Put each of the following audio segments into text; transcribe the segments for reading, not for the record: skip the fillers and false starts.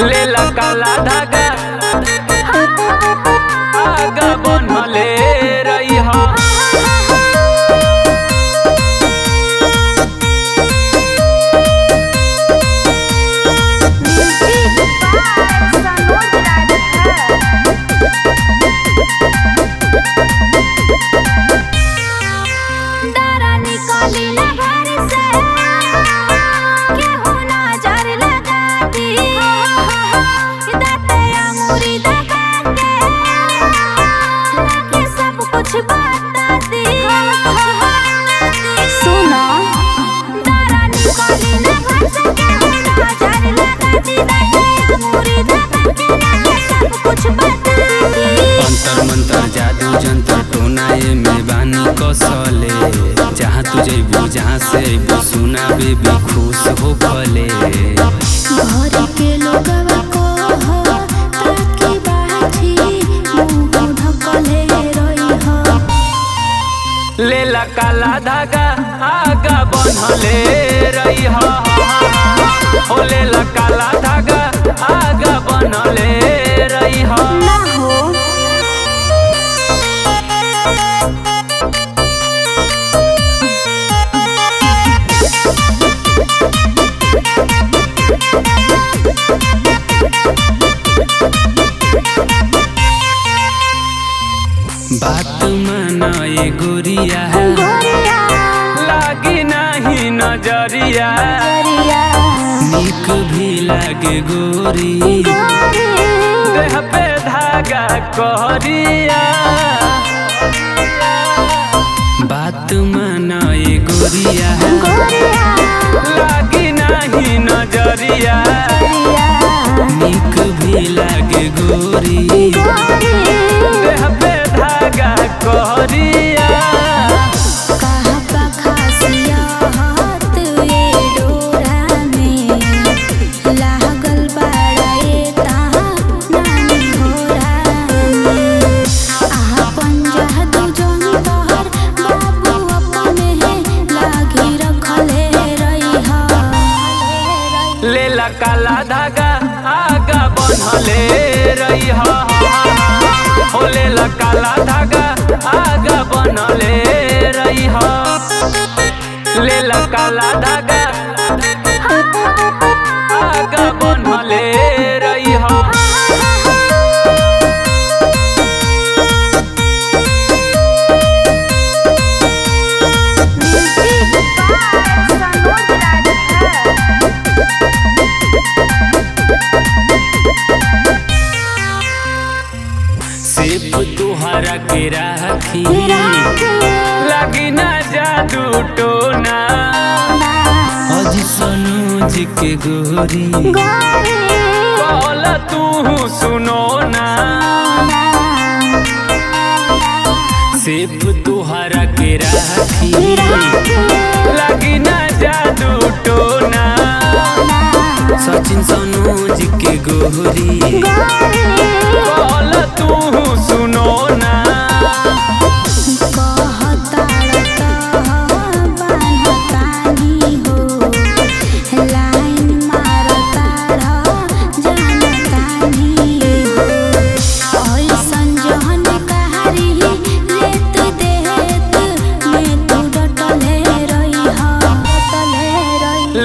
लेला काला धागा आगा बनले रही हा। अंतर मंतर जादू जंतर टोनाए में बानी कसले जहाँ तू जइबू जहाँ से अइबू सुना बेबी खुश हो भले। घर के लोगवा कह ताकि बाछी मुँह ढकले रही हो। लेला काला धागा आगा बनले रही हा। ओ लेला काला धागा आगा बनले रही हा। ना हो बात माना ये गोरिया है लागी नहीं नजरिया निक भी लागे गोरी देह पे धागा कहरिया। बात माना ये गोरिया है लागी नहीं नजरिया निक भी लागे गोरी देह पे धागा कहरिया। कहाँ बा खासियत ये डोरा में लागल बाड़ा ये तहाँ नानी होरा में। आपन जादू जंतर बाबू अपने लागी रखले रही हो। लेला काला धागा आगा बनले रही हा। ओ लेला काला धागा आगा बनले रही हा। लेला काला धागा आगा बनले रही हा। सिर्फ तुहरा के राखी लगी ना जादू टोना अज सनोज के गोरी कहल तू सुनो ना। सिर्फ तुहरा के राखी लगी ना जादू टोना सचिन सनोज के गोरी कहल तू सुनो ना।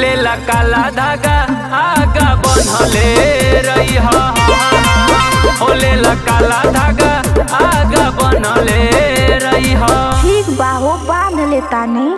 लेला काला धागा आगा बनले रही हा। ओ लेला काला धागा आगा बनले रही हा। ठीक बा हो बांध लेतानी।